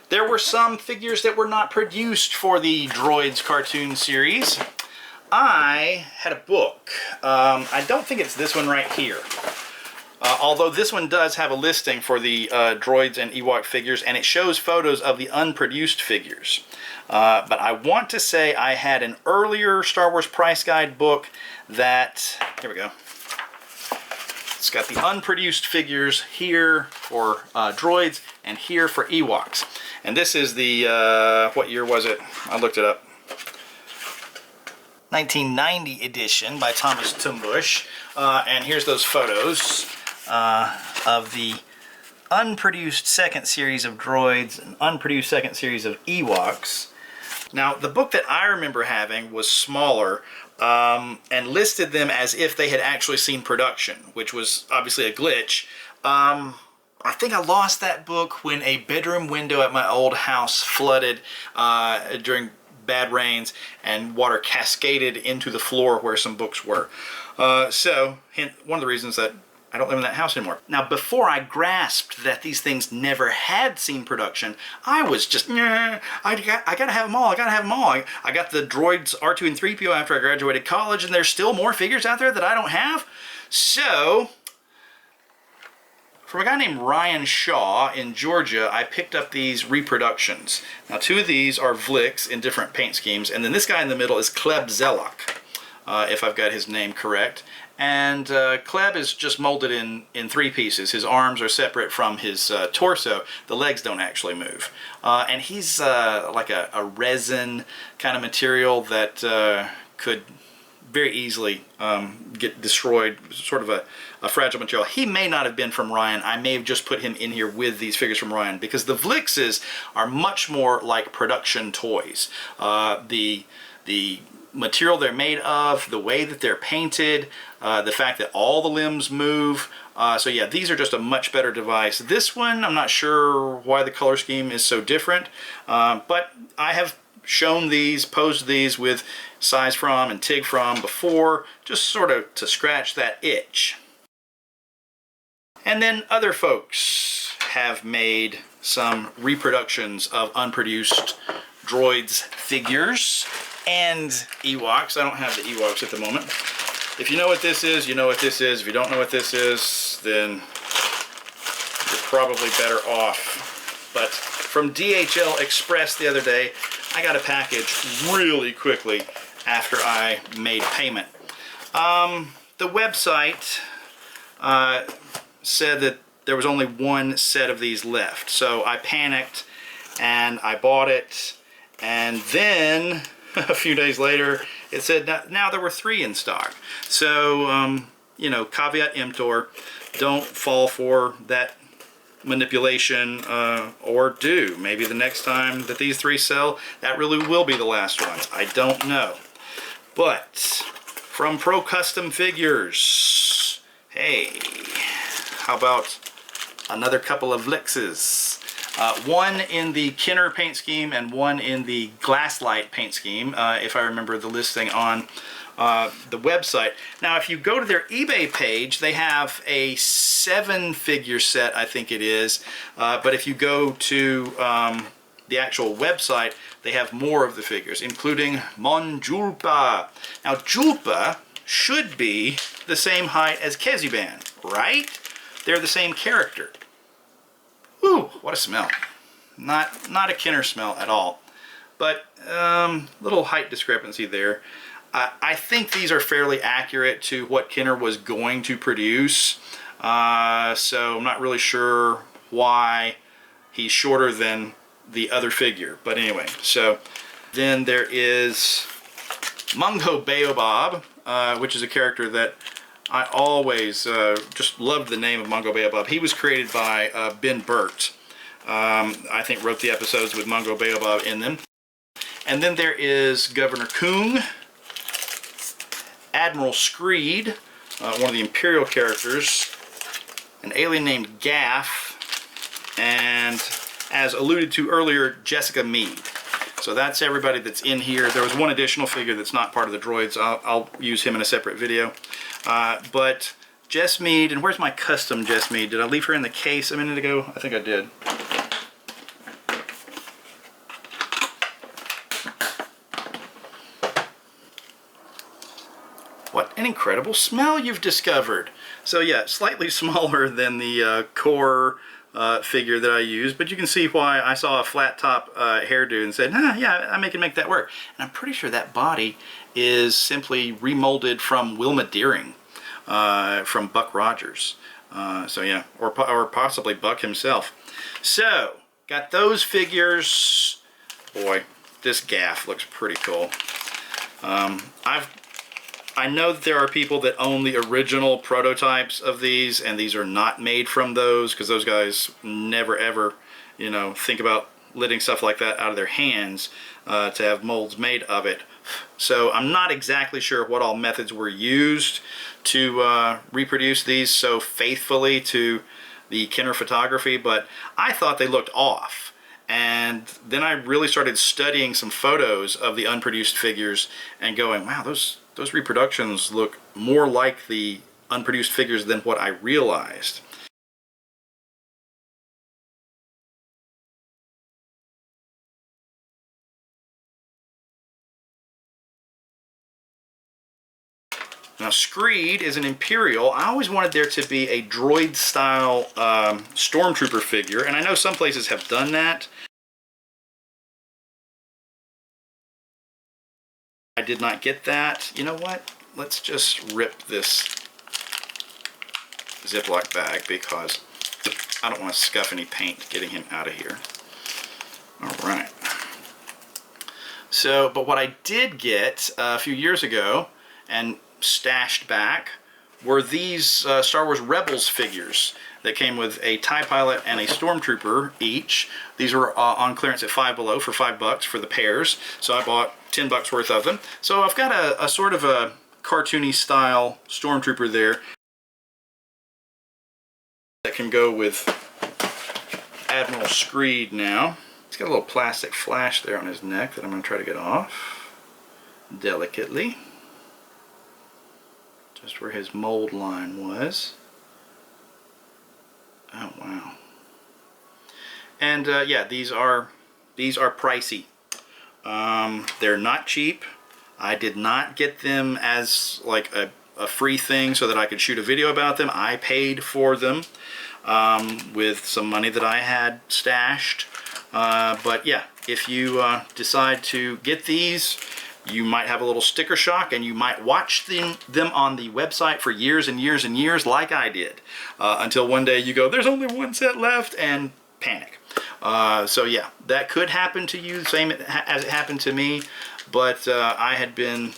There were some figures that were not produced for the Droids cartoon series. I had a book. I don't think it's this one right here. Although this one does have a listing for the Droids and Ewok figures, and it shows photos of the unproduced figures. But I want to say I had an earlier Star Wars price guide book that, here we go. It's got the unproduced figures here for Droids and here for Ewoks. And this is the, what year was it? I looked it up. 1990 edition by Thomas Tumbush. And here's those photos of the unproduced second series of Droids and unproduced second series of Ewoks. Now, the book that I remember having was smaller and listed them as if they had actually seen production, which was obviously a glitch. I think I lost that book when a bedroom window at my old house flooded during bad rains and water cascaded into the floor where some books were. So, one of the reasons that I don't live in that house anymore. Now, before I grasped that these things never had seen production, I was just, I gotta have them all, I gotta have them all. I got the Droids R2 and 3PO after I graduated college, and there's still more figures out there that I don't have. So, from a guy named Ryan Shaw in Georgia, I picked up these reproductions. Now, two of these are Vlix in different paint schemes, and then this guy in the middle is Kleb Zelok, if I've got his name correct. And Kleb is just molded in three pieces. His arms are separate from his torso. The legs don't actually move. And he's like a resin kind of material that could very easily get destroyed, sort of a fragile material. He may not have been from Ryan. I may have just put him in here with these figures from Ryan, because the Vlixes are much more like production toys. The material they're made of, the way that they're painted, the fact that all the limbs move. So yeah, these are just a much better device. This one, I'm not sure why the color scheme is so different, but I have shown these, posed these with size from and TIG from before, just sort of to scratch that itch. And then other folks have made some reproductions of unproduced Droids figures and Ewoks. I don't have the Ewoks at the moment. If you know what this is, you know what this is. If you don't know what this is, then you're probably better off. But from DHL Express the other day, I got a package really quickly after I made payment. The website said that there was only one set of these left. So I panicked and I bought it, and then a few days later it said now there were 3 in stock. So you know, caveat emptor, don't fall for that manipulation, or do. Maybe the next time that these 3 sell, that really will be the last ones. I don't know. But from Pro Custom Figures, hey, how about another couple of Vlixes? One in the Kenner paint scheme and one in the Glasslight paint scheme, if I remember the listing on the website. Now, if you go to their eBay page, they have a 7-figure set, I think it is. But if you go to the actual website, they have more of the figures, including Mon Julpa. Now, Julpa should be the same height as Kezuban, right? They're the same character. Ooh, what a smell. Not a Kenner smell at all. But little height discrepancy there. I think these are fairly accurate to what Kenner was going to produce. So I'm not really sure why he's shorter than the other figure. But anyway, so then there is Mungo Baobab, which is a character that I always just loved the name of Mungo Baobab. He was created by Ben Burt. I think wrote the episodes with Mungo Baobab in them. And then there is Governor Kung, Admiral Screed, one of the Imperial characters, an alien named Gaff, and as alluded to earlier, Jessica Meade. So that's everybody that's in here. There was one additional figure that's not part of the Droids. I'll use him in a separate video. But Jess Meade, and where's my custom Jess Meade? Did I leave her in the case a minute ago? I think I did. an incredible smell you've discovered. So yeah, slightly smaller than the core figure that I use, but you can see why I saw a flat top hairdo and said, yeah, I can make that work. And I'm pretty sure that body is simply remolded from Wilma Deering, from Buck Rogers. So yeah, or possibly Buck himself. So, got those figures. Boy, this gaff looks pretty cool. I know that there are people that own the original prototypes of these, and these are not made from those, because those guys never ever, you know, think about letting stuff like that out of their hands to have molds made of it. So I'm not exactly sure what all methods were used to reproduce these so faithfully to the Kenner photography, but I thought they looked off. And then I really started studying some photos of the unproduced figures and going, wow, those reproductions look more like the unproduced figures than what I realized. Now, Screed is an Imperial. I always wanted there to be a droid style stormtrooper figure, and I know some places have done that. I did not get that. You know what? Let's just rip this Ziploc bag because I don't want to scuff any paint getting him out of here. Alright. So, but what I did get a few years ago and stashed back were these Star Wars Rebels figures that came with a TIE pilot and a stormtrooper each. These were on clearance at Five Below for $5 for the pairs, so I bought $10 worth of them. So I've got a sort of a cartoony style stormtrooper there that can go with Admiral Screed now. He's got a little plastic flash there on his neck that I'm going to try to get off delicately, just where his mold line was. Oh wow! And yeah, these are pricey. They're not cheap. I did not get them as like a free thing so that I could shoot a video about them. I paid for them with some money that I had stashed. But yeah, if you decide to get these, you might have a little sticker shock, and you might watch them on the website for years and years and years like I did, until one day you go, there's only one set left, and panic. So yeah, that could happen to you, same as it happened to me, but I had been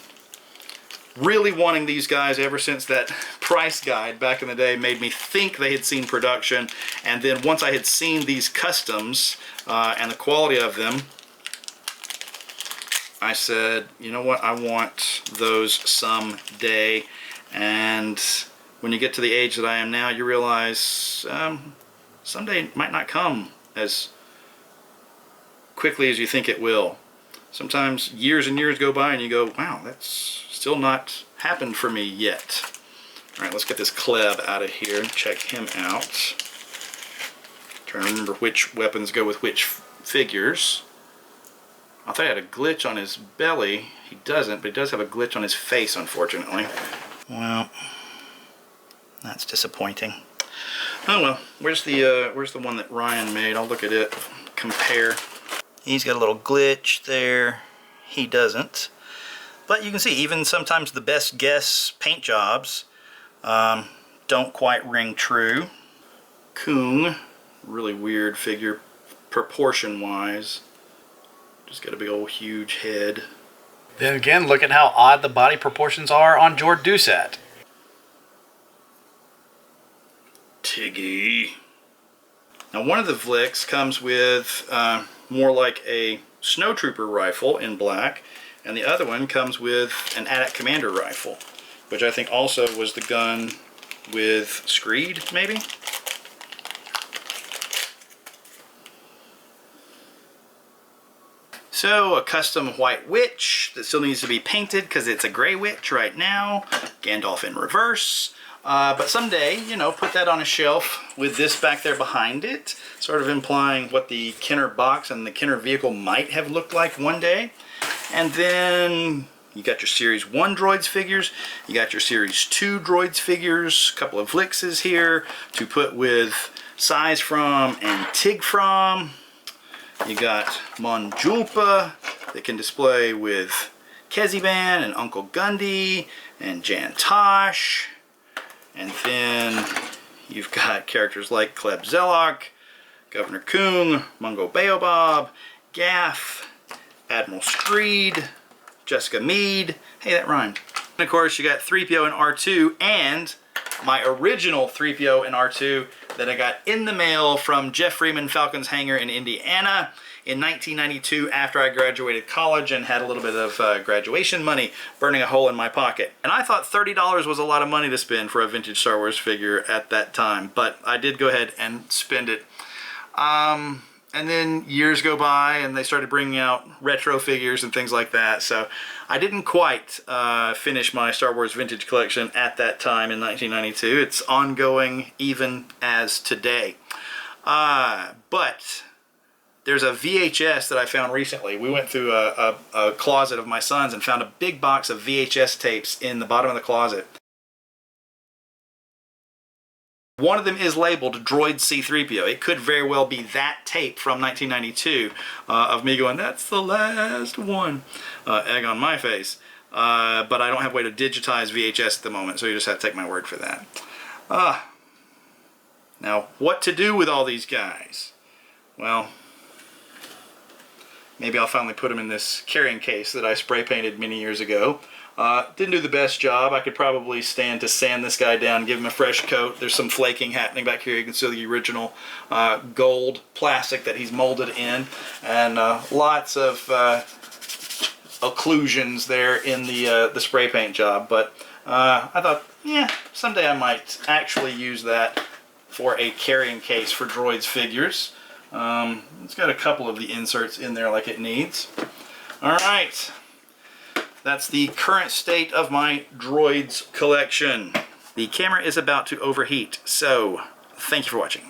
really wanting these guys ever since that price guide back in the day made me think they had seen production, and then once I had seen these customs and the quality of them, I said, you know what, I want those someday. And when you get to the age that I am now, you realize someday might not come as quickly as you think it will. Sometimes years and years go by and you go, wow, that's still not happened for me yet. Alright, let's get this Kleb out of here and check him out. Trying to remember which weapons go with which figures. I thought he had a glitch on his belly. He doesn't, but he does have a glitch on his face, unfortunately. Well, that's disappointing. Oh well, where's the one that Ryan made? I'll look at it, compare. He's got a little glitch there. He doesn't. But you can see, even sometimes the best guess paint jobs don't quite ring true. Kung, really weird figure, proportion-wise. Just got a big old huge head. Then again, look at how odd the body proportions are on Jord Dusat. Tiggy. Now one of the Vlicks comes with more like a snowtrooper rifle in black, and the other one comes with an AT-AT Commander rifle, which I think also was the gun with Screed, maybe? So, a custom white witch that still needs to be painted because it's a gray witch right now. Gandalf in reverse. But someday, you know, put that on a shelf with this back there behind it, sort of implying what the Kenner box and the Kenner vehicle might have looked like one day. And then, You got your Series 1 Droids figures, you got your Series 2 Droids figures, a couple of Vlixes here to put with Size from and Tig from. You got Mon Julpa that can display with Keziban and Uncle Gundy and Jan Tosh. And then you've got characters like Kleb Zelok, Governor Kung, Mungo Baobab, Gaff, Admiral Screed, Jessica Meade. Hey, that rhymed. And of course, you got 3PO and R2 and my original 3PO and R2 that I got in the mail from Jeff Freeman Falcon's Hangar in Indiana in 1992 after I graduated college and had a little bit of graduation money burning a hole in my pocket. And I thought $30 was a lot of money to spend for a vintage Star Wars figure at that time, but I did go ahead and spend it. And then years go by and they started bringing out retro figures and things like that. So I didn't quite finish my Star Wars vintage collection at that time in 1992. It's ongoing even as today. But there's a VHS that I found recently. We went through a closet of my son's and found a big box of VHS tapes in the bottom of the closet. One of them is labeled Droids C-3PO. It could very well be that tape from 1992 of me going, that's the last one. Egg on my face. But I don't have a way to digitize VHS at the moment, so you just have to take my word for that. Now, what to do with all these guys? Well, maybe I'll finally put them in this carrying case that I spray painted many years ago. Didn't do the best job. I could probably stand to sand this guy down, give him a fresh coat. There's some flaking happening back here. You can see the original gold plastic that he's molded in, and lots of occlusions there in the spray paint job. But I thought, yeah, someday I might actually use that for a carrying case for Droids figures. It's got a couple of the inserts in there like it needs. Alright, that's the current state of my Droids collection. The camera is about to overheat, so thank you for watching.